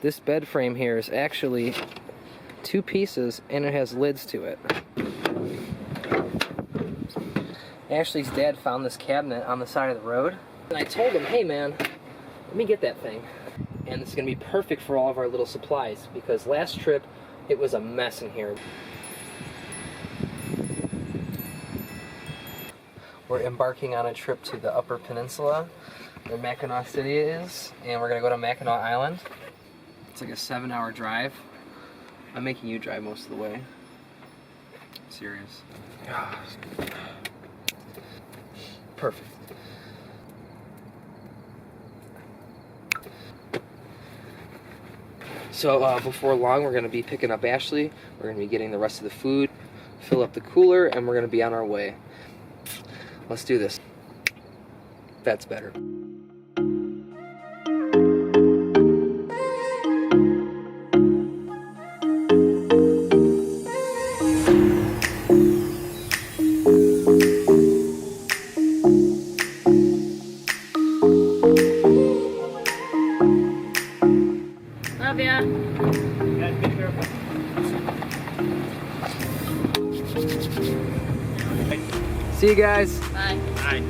This bed frame here is actually 2 pieces and it has lids to it. Ashley's dad found this cabinet on the side of the road, and I told him, hey man, let me get that thing. And it's gonna be perfect for all of our little supplies, because last trip it was a mess in here. We're embarking on a trip to the Upper Peninsula, where Mackinac City is, and we're gonna go to Mackinac Island. It's like a 7-hour drive. I'm making you drive most of the way. Serious. Perfect. So before long, we're gonna be picking up Ashley. We're gonna be getting the rest of the food, fill up the cooler, and we're gonna be on our way. Let's do this. That's better. Love ya. Guys, be careful. See you guys. Bye. Bye.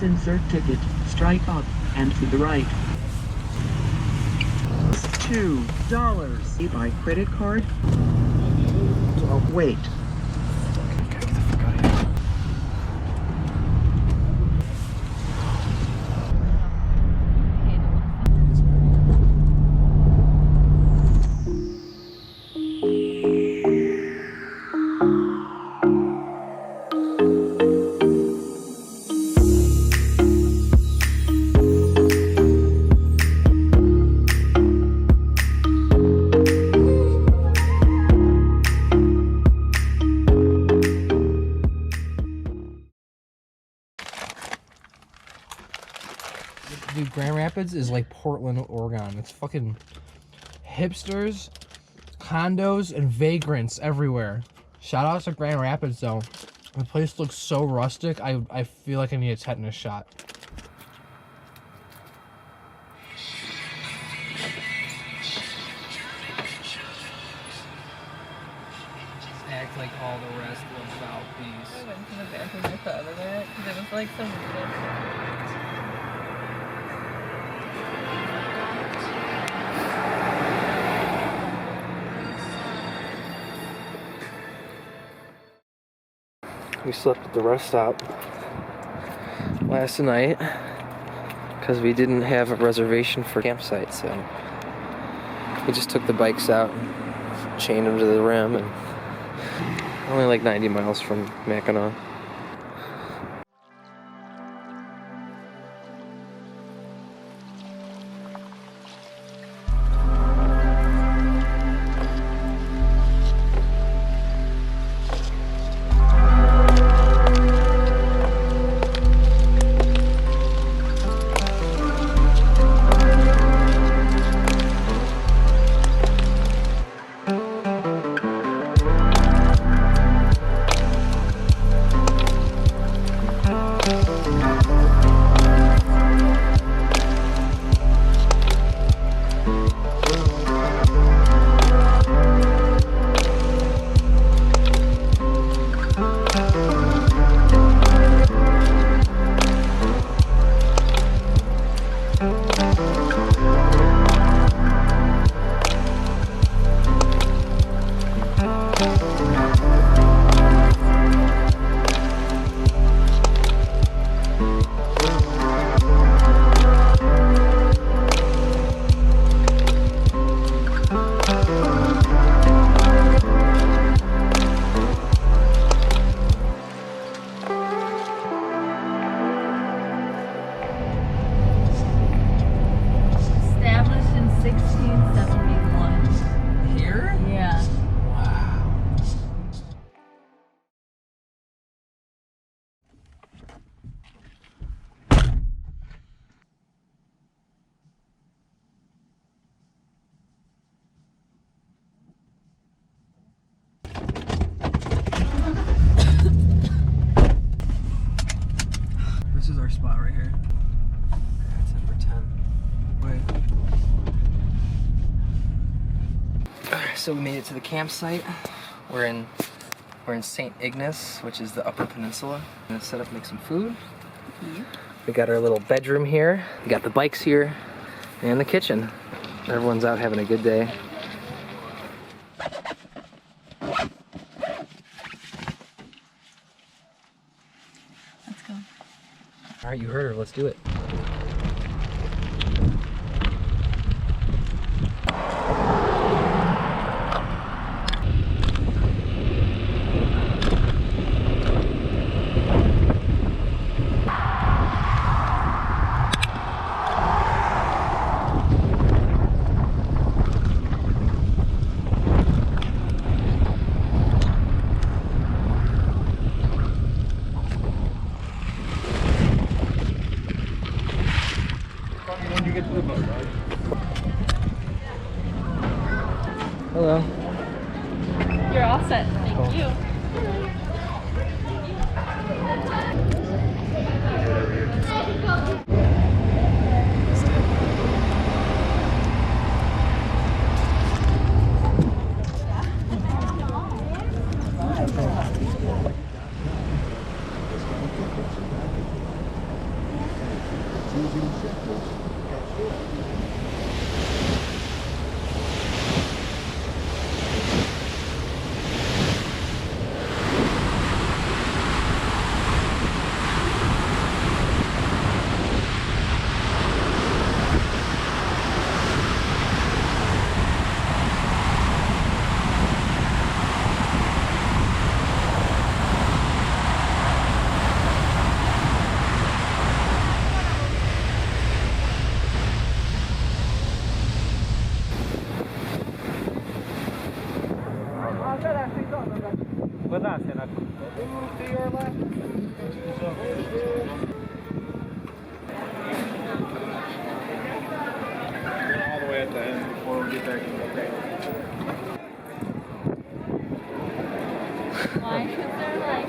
Insert ticket, strike up, and to the right. $2. By credit card? Oh, wait. Dude, Grand Rapids is like Portland, Oregon. It's fucking hipsters, condos, and vagrants everywhere. Shout out to Grand Rapids though. The place looks so rustic, I feel like I need a tetanus shot. Act like all the rest of South Beach. I went to the bathroom, I thought of it, because it was like some weird. We slept at the rest stop last night because we didn't have a reservation for campsite, so we just took the bikes out and chained them to the rim, and only like 90 miles from Mackinac. So we made it to the campsite. We're in St. Ignace, which is the Upper Peninsula. I'm gonna set up, make some food. We got our little bedroom here. We got the bikes here and the kitchen. Everyone's out having a good day. Let's go. All right, you heard her. Let's do it. Hello. You're all set. Thank you. All the way at the end before we get back to the okay. Why is there like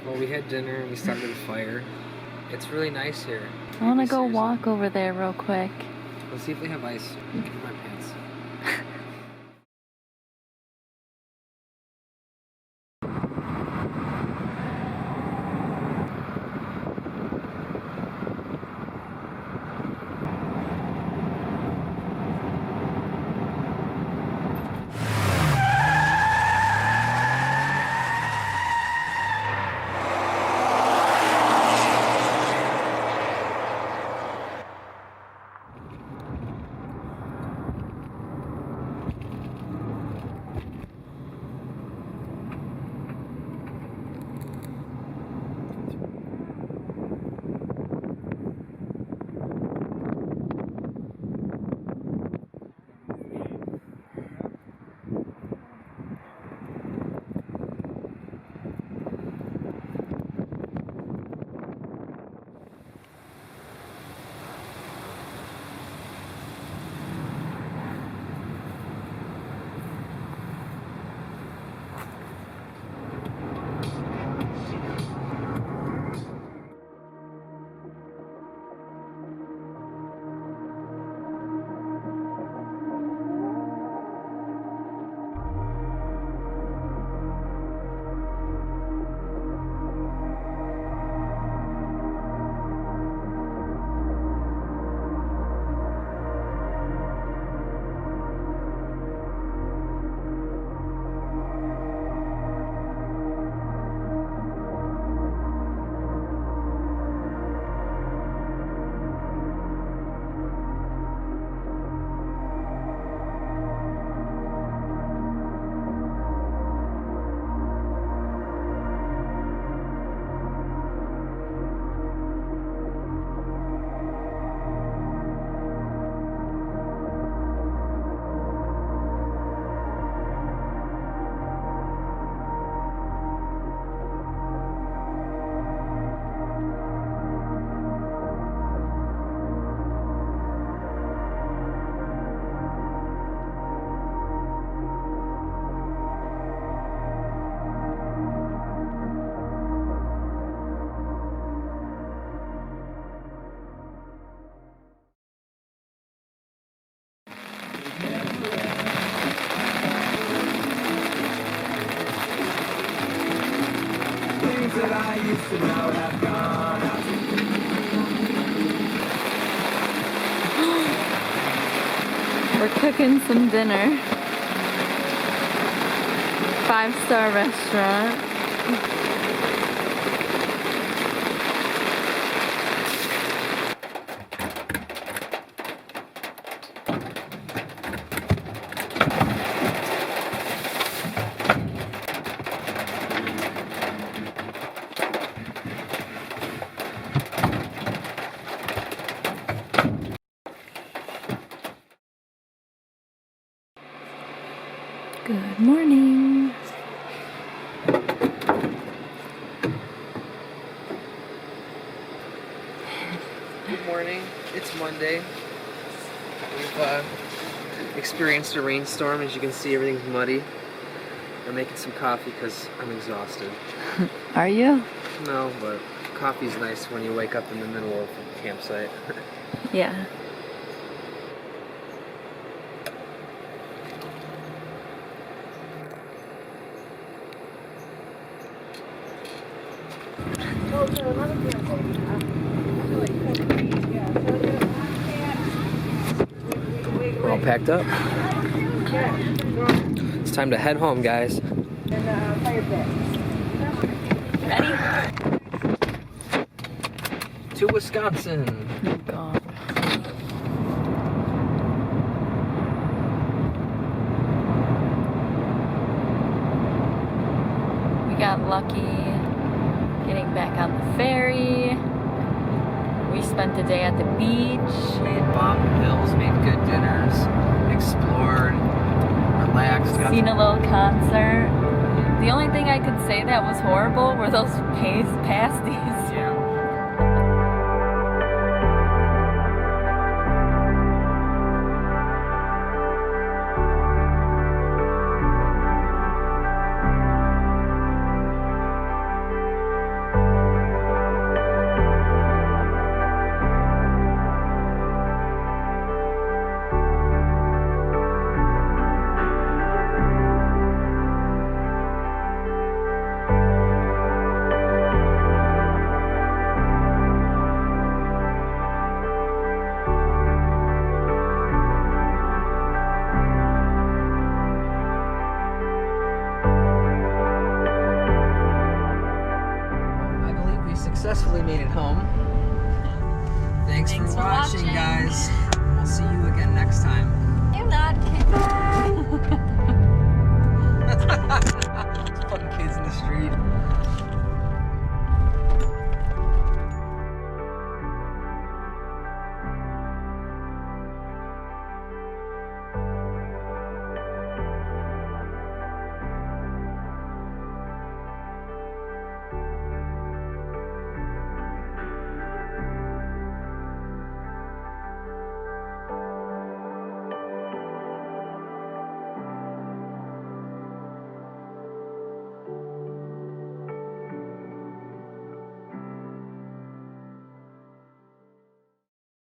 Well, we had dinner and we started a fire. It's really nice here. I want to go Seriously. walk over there real quick. Let's see if they have ice. Get in my pants. We're cooking some dinner. 5-star restaurant. Good morning. Good morning. It's Monday. We've experienced a rainstorm. As you can see, everything's muddy. I'm making some coffee because I'm exhausted. Are you? No, but coffee's nice when you wake up in the middle of a campsite. Yeah. We're all packed up. It's time to head home, guys. Ready? To Wisconsin. Oh God. We got lucky getting back on the ferry. We spent the day at the beach. We had bombed hills, made good dinners, explored, relaxed. Seen a little concert. The only thing I could say that was horrible were those pasties. Yeah. successfully made it home. Thanks for watching, guys. We'll see you again next time. Ignace.